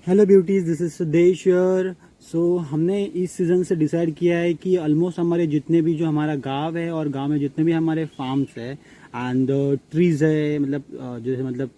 Hello beauties, this is Sudesh here. So हमने इस season से डिसाइड किया है कि ऑलमोस्ट हमारे जितने भी जो हमारा गांव है और गांव में जितने भी हमारे फार्म्स है एंड ट्रीज़ है, मतलब जैसे मतलब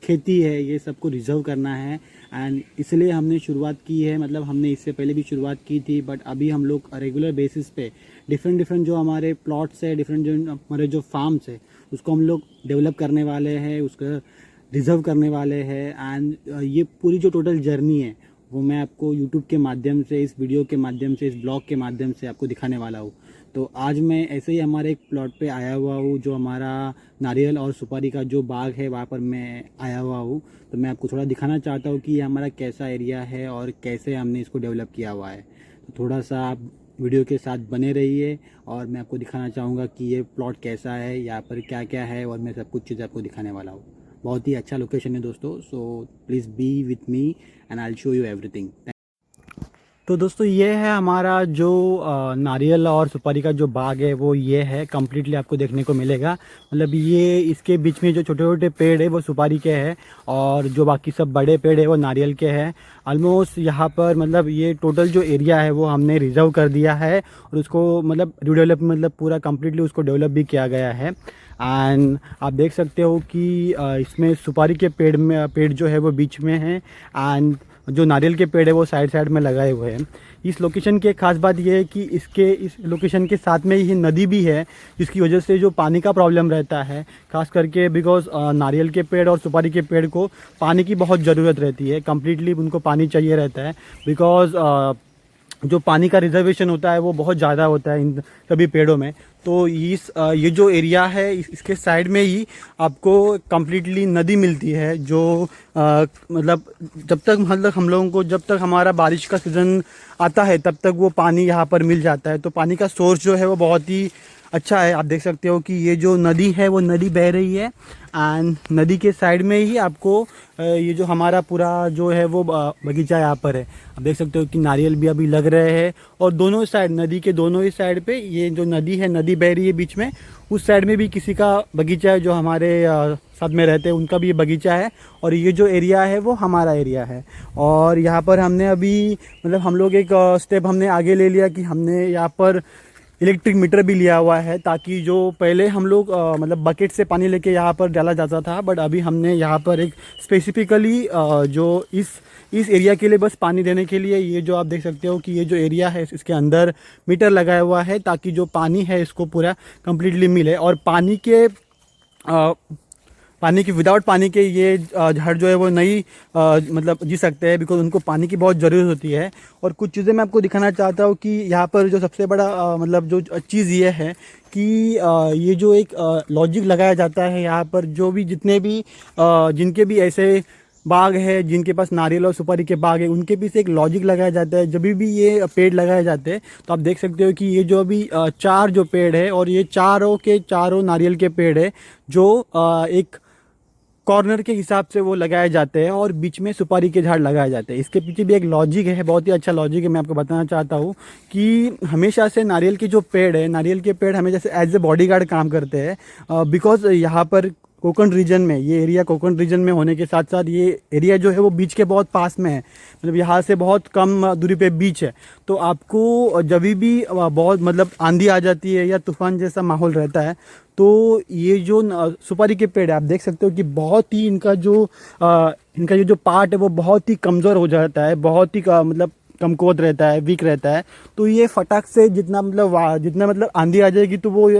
खेती है, ये सबको रिजर्व करना है। एंड इसलिए हमने शुरुआत की है। मतलब हमने इससे पहले भी शुरुआत की थी, बट अभी हम लोग रेगुलर बेसिस पे डिफरेंट डिफरेंट जो हमारे प्लॉट्स है, डिफरेंट जो हमारे जो फार्म्स है, उसको हम लोग डेवलप करने वाले हैं, उसका रिजर्व करने वाले हैं। एंड ये पूरी जो टोटल जर्नी है वो मैं आपको यूट्यूब के माध्यम से, इस वीडियो के माध्यम से, इस ब्लॉग के माध्यम से आपको दिखाने वाला हूँ। तो आज मैं ऐसे ही हमारे एक प्लॉट पे आया हुआ हूँ, जो हमारा नारियल और सुपारी का जो बाग है वहाँ पर मैं आया हुआ हूँ। तो मैं आपको थोड़ा दिखाना चाहता हूँ कि ये हमारा कैसा एरिया है और कैसे हमने इसको डेवलप किया हुआ है। तो थोड़ा सा आप वीडियो के साथ बने रहिए और मैं आपको दिखाना चाहूँगा कि ये प्लॉट कैसा है, यहाँ पर क्या क्या है, और मैं सब कुछ चीज़ आपको दिखाने वाला हूँ। बहुत ही अच्छा लोकेशन है दोस्तों। So please be with me and I will show you everything. तो दोस्तों ये है हमारा जो नारियल और सुपारी का जो बाग है, वो ये है। कम्प्लीटली आपको देखने को मिलेगा। मतलब ये इसके बीच में जो छोटे छोटे पेड़ है वो सुपारी के हैं और जो बाकी सब बड़े पेड़ है वो नारियल के हैं। ऑलमोस्ट यहाँ पर मतलब ये टोटल जो एरिया है वो हमने रिजर्व कर दिया है और उसको मतलब रिडेवलप, मतलब पूरा कम्प्लीटली उसको डेवलप भी किया गया है। एंड आप देख सकते हो कि इसमें सुपारी के पेड़ जो है वो बीच में है एंड जो नारियल के पेड़ है वो साइड साइड में लगाए हुए हैं। इस लोकेशन की एक खास बात यह है कि इस लोकेशन के साथ में ही नदी भी है, जिसकी वजह से जो पानी का प्रॉब्लम रहता है, खास करके बिकॉज नारियल के पेड़ और सुपारी के पेड़ को पानी की बहुत ज़रूरत रहती है। कम्प्लीटली उनको पानी चाहिए रहता है बिकॉज जो पानी का रिजर्वेशन होता है वो बहुत ज़्यादा होता है इन सभी पेड़ों में। तो ये जो एरिया है इसके साइड में ही आपको कम्प्लीटली नदी मिलती है, जो मतलब जब तक मतलब हम लोगों को, जब तक हमारा बारिश का सीज़न आता है तब तक वो पानी यहाँ पर मिल जाता है। तो पानी का सोर्स जो है वो बहुत ही अच्छा है। आप देख सकते हो कि ये जो नदी है वो नदी बह रही है एंड नदी के साइड में ही आपको ये जो हमारा पूरा जो है वो बगीचा यहाँ पर है। आप देख सकते हो कि नारियल भी अभी लग रहे हैं और दोनों साइड, नदी के दोनों ही साइड पे ये जो नदी है, नदी बह रही है बीच में, उस साइड में भी किसी का बगीचा है, जो हमारे साथ में रहते हैं उनका भी ये बगीचा है। और ये जो एरिया है वो हमारा एरिया है। और यहाँ पर हमने अभी मतलब हम लोग एक स्टेप हमने आगे ले लिया कि हमने यहाँ पर इलेक्ट्रिक मीटर भी लिया हुआ है, ताकि जो पहले हम लोग मतलब बकेट से पानी लेके यहाँ पर डाला जाता था, बट अभी हमने यहाँ पर एक स्पेसिफिकली जो इस एरिया के लिए बस पानी देने के लिए, ये जो आप देख सकते हो कि ये जो एरिया है इसके अंदर मीटर लगाया हुआ है, ताकि जो पानी है इसको पूरा कम्प्लीटली मिले। और पानी की विदाउट पानी के ये झाड़ जो है वो नहीं मतलब जी सकते हैं, बिकॉज उनको पानी की बहुत ज़रूरत होती है। और कुछ चीज़ें मैं आपको दिखाना चाहता हूँ कि यहाँ पर जो सबसे बड़ा मतलब जो चीज़ ये है कि ये जो एक लॉजिक लगाया जाता है यहाँ पर, जो भी जितने भी जिनके भी ऐसे बाग है, जिनके पास नारियल और सुपारी के बाग है, उनके पीछे एक लॉजिक लगाया जाता है। जब भी ये पेड़ लगाए जाते हैं तो आप देख सकते हो कि ये जो अभी 4 जो पेड़ है, और ये चारों के चारों नारियल के पेड़ है, जो एक कॉर्नर के हिसाब से वो लगाए जाते हैं और बीच में सुपारी के झाड़ लगाए जाते हैं। इसके पीछे भी एक लॉजिक है, बहुत ही अच्छा लॉजिक है। मैं आपको बताना चाहता हूँ कि हमेशा से नारियल के जो पेड़ है, नारियल के पेड़ हमेशा से एज ए बॉडीगार्ड काम करते हैं, बिकॉज यहाँ पर कोकण रीजन में, ये एरिया कोकण रीजन में होने के साथ साथ ये एरिया जो है वो बीच के बहुत पास में है। मतलब यहाँ से बहुत कम दूरी पे बीच है। तो आपको जब भी बहुत मतलब आंधी आ जाती है या तूफान जैसा माहौल रहता है, तो ये जो सुपारी के पेड़ है, आप देख सकते हो कि बहुत ही इनका ये जो पार्ट है वो बहुत ही कमज़ोर हो जाता है, बहुत ही मतलब कमकुवत रहता है, वीक रहता है। तो ये फटाक से जितना मतलब आंधी आ जाएगी तो वो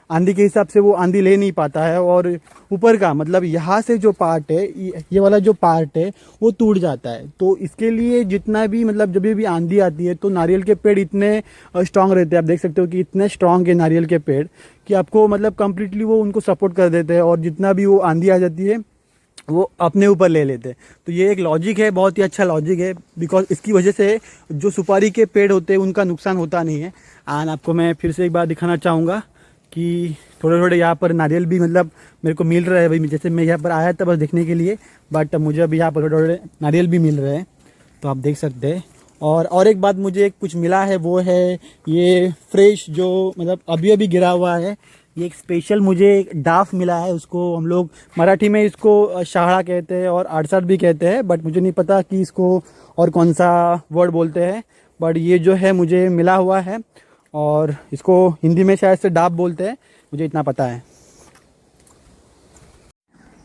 आंधी के हिसाब से वो आंधी ले नहीं पाता है, और ऊपर का मतलब यहाँ से जो पार्ट है, ये वाला जो पार्ट है वो टूट जाता है। तो इसके लिए जितना भी मतलब जब भी आंधी आती है तो नारियल के पेड़ इतने स्ट्रांग रहते हैं। आप देख सकते हो कि इतने स्ट्रांग है नारियल के पेड़ कि आपको मतलब कम्प्लीटली वो उनको सपोर्ट कर देते हैं, और जितना भी वो आंधी आ जाती है वो अपने ऊपर ले लेते हैं। तो ये एक लॉजिक है, बहुत ही अच्छा लॉजिक है, बिकॉज इसकी वजह से जो सुपारी के पेड़ होते हैं उनका नुकसान होता नहीं है। एंड आपको मैं फिर से एक बार दिखाना चाहूँगा कि थोड़े थोड़े यहाँ पर नारियल भी मतलब मेरे को मिल रहा है। भाई जैसे मैं यहाँ पर आया था बस देखने के लिए, बट मुझे अभी यहाँ पर थोड़े थोड़े नारियल भी मिल रहे हैं, तो आप देख सकते हैं। और एक बात मुझे कुछ मिला है, वो है ये फ्रेश जो मतलब अभी अभी गिरा हुआ है, ये एक स्पेशल मुझे एक डाफ मिला है, उसको हम लोग मराठी में इसको शाहड़ा कहते हैं और आड़सठ भी कहते हैं, बट मुझे नहीं पता कि इसको और कौन सा वर्ड बोलते हैं। बट ये जो है मुझे मिला हुआ है और इसको हिंदी में शायद से डाफ बोलते हैं, मुझे इतना पता है।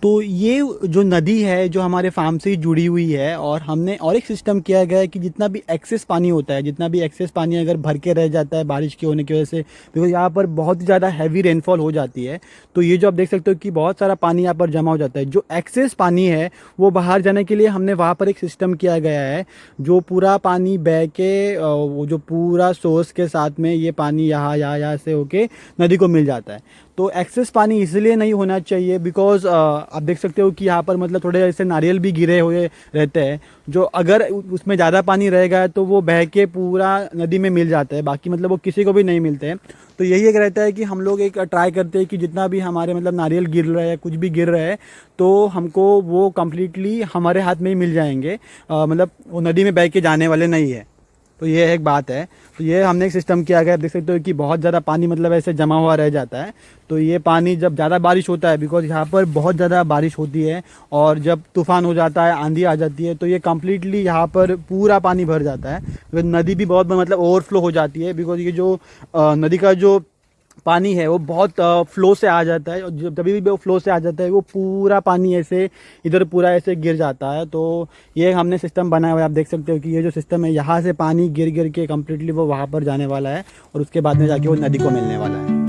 तो ये जो नदी है जो हमारे फार्म से ही जुड़ी हुई है, और हमने और एक सिस्टम किया गया है कि जितना भी एक्सेस पानी होता है, जितना भी एक्सेस पानी अगर भर के रह जाता है बारिश के होने की वजह से, बिकॉज यहाँ पर बहुत ही ज़्यादा हैवी रेनफॉल हो जाती है, तो ये जो आप देख सकते हो कि बहुत सारा पानी यहाँ पर जमा हो जाता है। जो एक्सेस पानी है वो बाहर जाने के लिए हमने वहाँ पर एक सिस्टम किया गया है, जो पूरा पानी बह के वो जो पूरा सोर्स के साथ में ये पानी यहाँ से होके नदी को मिल जाता है। तो एक्सेस पानी इसलिए नहीं होना चाहिए बिकॉज आप देख सकते हो कि यहाँ पर मतलब थोड़े ऐसे नारियल भी गिरे हुए रहते हैं, जो अगर उसमें ज़्यादा पानी रहेगा तो वो बह के पूरा नदी में मिल जाता है, बाकी मतलब वो किसी को भी नहीं मिलते हैं। तो यही एक रहता है कि हम लोग एक ट्राई करते हैं कि जितना भी हमारे मतलब नारियल गिर रहा है, कुछ भी गिर रहा है, तो हमको वो कम्प्लीटली हमारे हाथ में ही मिल जाएंगे, मतलब वो नदी में बह के जाने वाले नहीं है। तो ये एक बात है। तो ये हमने एक सिस्टम किया गया, देख सकते हो कि बहुत ज़्यादा पानी मतलब ऐसे जमा हुआ रह जाता है। तो ये पानी जब ज़्यादा बारिश होता है, बिकॉज यहाँ पर बहुत ज़्यादा बारिश होती है और जब तूफान हो जाता है, आंधी आ जाती है, तो ये कम्प्लीटली यहाँ पर पूरा पानी भर जाता है। नदी भी बहुत मतलब ओवरफ्लो हो जाती है, बिकॉज ये जो नदी का जो पानी है वो बहुत फ्लो से आ जाता है, और जब तभी भी वो फ्लो से आ जाता है वो पूरा पानी ऐसे इधर पूरा ऐसे गिर जाता है। तो ये हमने सिस्टम बनाया हुआ है, आप देख सकते हो कि ये जो सिस्टम है यहाँ से पानी गिर गिर के कम्प्लीटली वो वहाँ पर जाने वाला है और उसके बाद में जाके वो नदी को मिलने वाला है।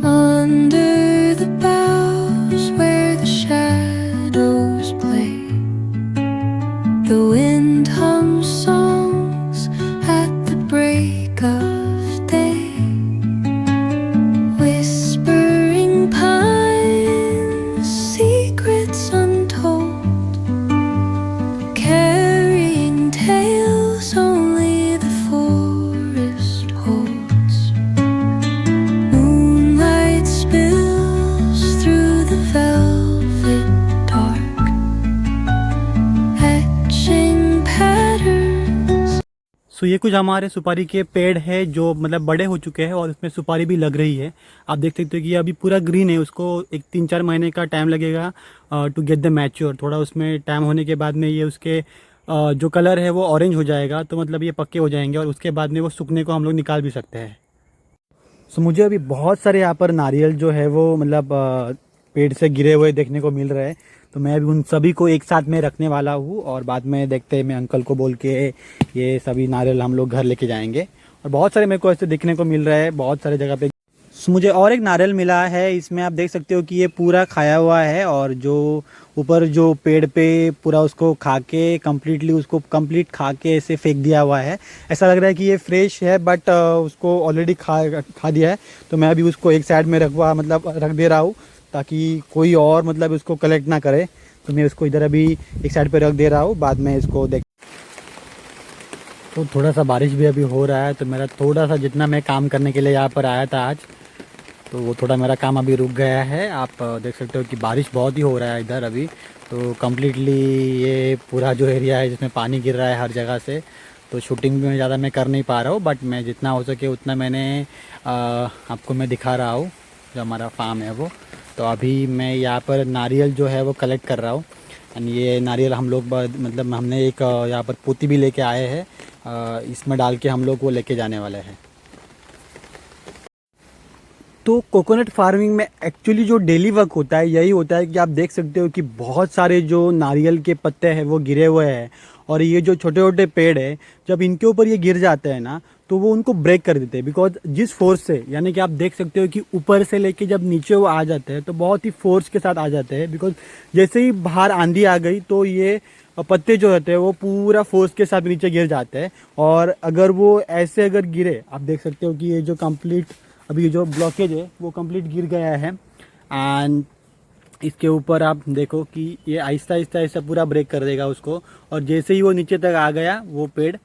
Under the boughs where the shadows play, the wind hums songs at the break of day, whispering pines, secrets untold, carrying tales only the forest holds. Moonlight spills through the velvet dark, etching patterns. सो ये कुछ हमारे सुपारी के पेड़ है जो मतलब बड़े हो चुके हैं और उसमें सुपारी भी लग रही है। आप देख सकते हो कि ये अभी पूरा ग्रीन है, उसको एक 3-4 महीने का टाइम लगेगा टू गेट द मैच्योर। थोड़ा उसमें टाइम होने के बाद में ये उसके जो कलर है वो ऑरेंज हो जाएगा, तो मतलब ये पक्के हो जाएंगे और उसके बाद में वो सूखने को हम लोग निकाल भी सकते हैं। सो मुझे अभी बहुत सारे यहाँ पर नारियल जो है वो मतलब पेड़ से गिरे हुए देखने को मिल रहे हैं, तो मैं अभी उन सभी को एक साथ में रखने वाला हूँ और बाद में देखते हैं, मैं अंकल को बोल के ये सभी नारियल हम लोग घर लेके जाएंगे। और बहुत सारे मेरे को ऐसे देखने को मिल रहा है बहुत सारे जगह पे। सो मुझे और एक नारियल मिला है, इसमें आप देख सकते हो कि ये पूरा खाया हुआ है और जो ऊपर जो पेड़ पे पूरा उसको खा के कम्प्लीटली उसको कंप्लीट खा के ऐसे फेंक दिया हुआ है। ऐसा लग रहा है कि ये फ्रेश है, बट उसको ऑलरेडी खा दिया है। तो मैं अभी उसको एक साइड में रख दे रहा हूँ ताकि कोई और मतलब उसको कलेक्ट ना करे। तो मैं उसको इधर अभी एक साइड पे रख दे रहा हूँ, बाद में इसको देख। तो थोड़ा सा बारिश भी अभी हो रहा है, तो मेरा थोड़ा सा जितना मैं काम करने के लिए यहाँ पर आया था आज, तो वो थोड़ा मेरा काम अभी रुक गया है। आप देख सकते हो कि बारिश बहुत ही हो रहा है इधर अभी, तो कम्प्लीटली ये पूरा जो एरिया है जिसमें पानी गिर रहा है हर जगह से। तो शूटिंग भी मैं ज़्यादा मैं कर नहीं पा रहा हूँ, बट मैं जितना हो सके उतना मैंने आपको मैं दिखा रहा हूँ जो हमारा फार्म है वो। तो अभी मैं यहाँ पर नारियल जो है वो कलेक्ट कर रहा हूँ, एंड ये नारियल हम लोग मतलब हमने एक यहाँ पर पोती भी लेके आए हैं, इसमें डाल के हम लोग वो लेके जाने वाले हैं। तो कोकोनट फार्मिंग में एक्चुअली जो डेली वर्क होता है यही होता है कि आप देख सकते हो कि बहुत सारे जो नारियल के पत्ते हैं वो गिरे हुए हैं, और ये जो छोटे छोटे पेड़ है जब इनके ऊपर ये गिर जाते हैं ना, तो वो उनको ब्रेक कर देते हैं। बिकॉज जिस फोर्स से, यानी कि आप देख सकते हो कि ऊपर से लेके जब नीचे वो आ जाते हैं तो बहुत ही फोर्स के साथ आ जाते हैं। बिकॉज जैसे ही बाहर आंधी आ गई तो ये पत्ते जो होते हैं वो पूरा फोर्स के साथ नीचे गिर जाते हैं, और अगर वो ऐसे अगर गिरे, आप देख सकते हो कि ये जो कंप्लीट अभी ये जो ब्लॉकेज है वो कंप्लीट गिर गया है। एंड इसके ऊपर आप देखो कि ये आहिस्ता आहिस्ता ऐसा पूरा ब्रेक कर देगा उसको, और जैसे ही वो नीचे तक आ गया वो पेड़,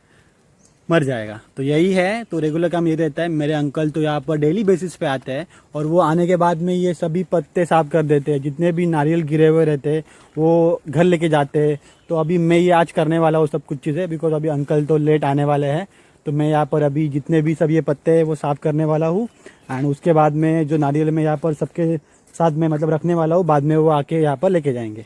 मर जाएगा। तो यही है, तो रेगुलर काम ये रहता है। मेरे अंकल तो यहाँ पर डेली बेसिस पे आते हैं और वो आने के बाद में ये सभी पत्ते साफ कर देते हैं, जितने भी नारियल गिरे हुए रहते हैं वो घर लेके जाते हैं। तो अभी मैं ये आज करने वाला हूँ सब कुछ चीज़ें, बिकॉज अभी अंकल तो लेट आने वाले हैं। तो मैं यहाँ पर अभी जितने भी सब ये पत्ते हैं वो साफ़ करने वाला हूँ, एंड उसके बाद में जो नारियल मैं यहाँ पर सबके साथ में मतलब रखने वाला हूँ, बाद में वो आके यहाँ पर लेके जाएंगे।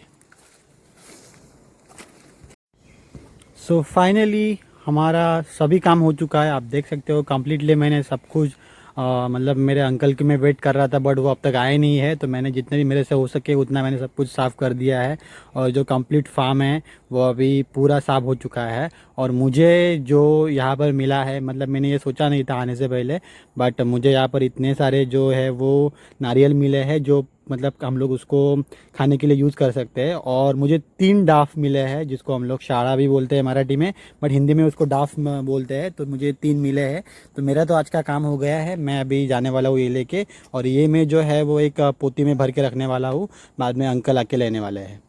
सो फाइनली हमारा सभी काम हो चुका है, आप देख सकते हो कम्प्लीटली। मैंने सब कुछ मतलब मेरे अंकल की मैं वेट कर रहा था, बट वो अब तक आए नहीं है। तो मैंने जितने भी मेरे से हो सके उतना मैंने सब कुछ साफ़ कर दिया है, और जो कंप्लीट फार्म है वो अभी पूरा साफ़ हो चुका है। और मुझे जो यहाँ पर मिला है, मतलब मैंने ये सोचा नहीं था आने से पहले, बट मुझे यहाँ पर इतने सारे जो है वो नारियल मिले हैं, जो मतलब हम लोग उसको खाने के लिए यूज़ कर सकते हैं। और मुझे 3 डाफ मिले हैं, जिसको हम लोग शाड़ा भी बोलते हैं मराठी में, बट हिंदी में उसको डाफ बोलते हैं। तो मुझे 3 मिले हैं। तो मेरा तो आज का काम हो गया है, मैं अभी जाने वाला हूँ ये लेके, और ये मैं जो है वो एक पोती में भर के रखने वाला हूँ, बाद में अंकल आके लेने वाले हैं।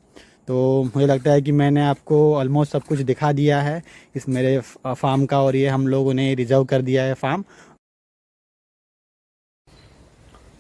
तो मुझे लगता है कि मैंने आपको ऑलमोस्ट सब कुछ दिखा दिया है इस मेरे फार्म का, और ये हम लोगों ने रिजर्व कर दिया है फार्म।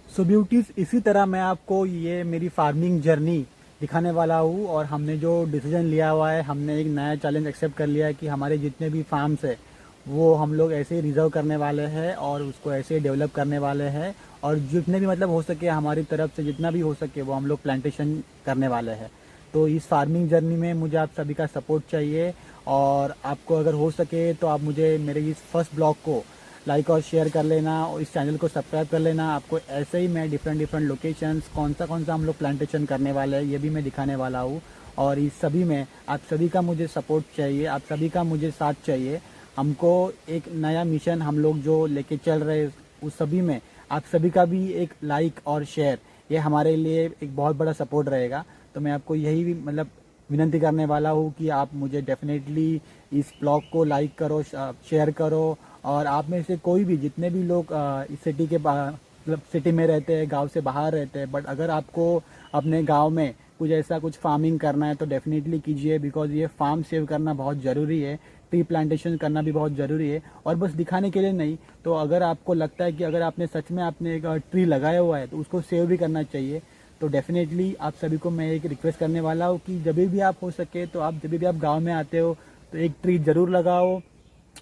सो ब्यूटीज़, इसी तरह मैं आपको ये मेरी फार्मिंग जर्नी दिखाने वाला हूँ। और हमने जो डिसीजन लिया हुआ है, हमने एक नया चैलेंज एक्सेप्ट कर लिया है कि हमारे जितने भी फार्म्स है वो हम लोग ऐसे ही रिजर्व करने वाले हैं और उसको ऐसे ही डेवलप करने वाले हैं। और जितने भी मतलब हो सके हमारी तरफ से, जितना भी हो सके वो हम लोग प्लांटेशन करने वाले हैं। तो इस फार्मिंग जर्नी में मुझे आप सभी का सपोर्ट चाहिए, और आपको अगर हो सके तो आप मुझे मेरे इस फर्स्ट ब्लॉग को लाइक और शेयर कर लेना, और इस चैनल को सब्सक्राइब कर लेना। आपको ऐसे ही मैं डिफरेंट लोकेशंस कौन सा हम लोग प्लांटेशन करने वाले हैं ये भी मैं दिखाने वाला हूँ। और इस सभी में आप सभी का मुझे सपोर्ट चाहिए, आप सभी का मुझे साथ चाहिए। हमको एक नया मिशन हम लोग जो लेके चल रहे हैं, उस सभी में आप सभी का भी एक लाइक और शेयर, ये हमारे लिए एक बहुत बड़ा सपोर्ट रहेगा। तो मैं आपको यही भी मतलब विनती करने वाला हूँ कि आप मुझे डेफिनेटली इस ब्लॉग को लाइक करो, शेयर करो। और आप में से कोई भी, जितने भी लोग इस सिटी के मतलब सिटी में रहते हैं, गांव से बाहर रहते हैं, बट अगर आपको अपने गांव में कुछ ऐसा कुछ फार्मिंग करना है तो डेफिनेटली कीजिए, बिकॉज ये फार्म सेव करना बहुत ज़रूरी है, ट्री प्लांटेशन करना भी बहुत ज़रूरी है। और बस दिखाने के लिए नहीं, तो अगर आपको लगता है कि अगर आपने सच में आपने एक ट्री लगाया हुआ है तो उसको सेव भी करना चाहिए। तो डेफिनेटली आप सभी को मैं एक रिक्वेस्ट करने वाला हूँ कि जब भी आप हो सके तो आप जब भी आप गांव में आते हो तो एक ट्री ज़रूर लगाओ,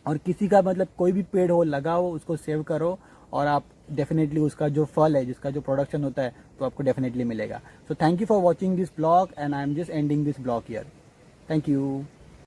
और किसी का मतलब कोई भी पेड़ हो लगाओ, उसको सेव करो, और आप डेफिनेटली उसका जो फल है, जिसका जो प्रोडक्शन होता है, तो आपको डेफिनेटली मिलेगा। So thank you for watching this blog, and I am just ending this blog here. Thank you.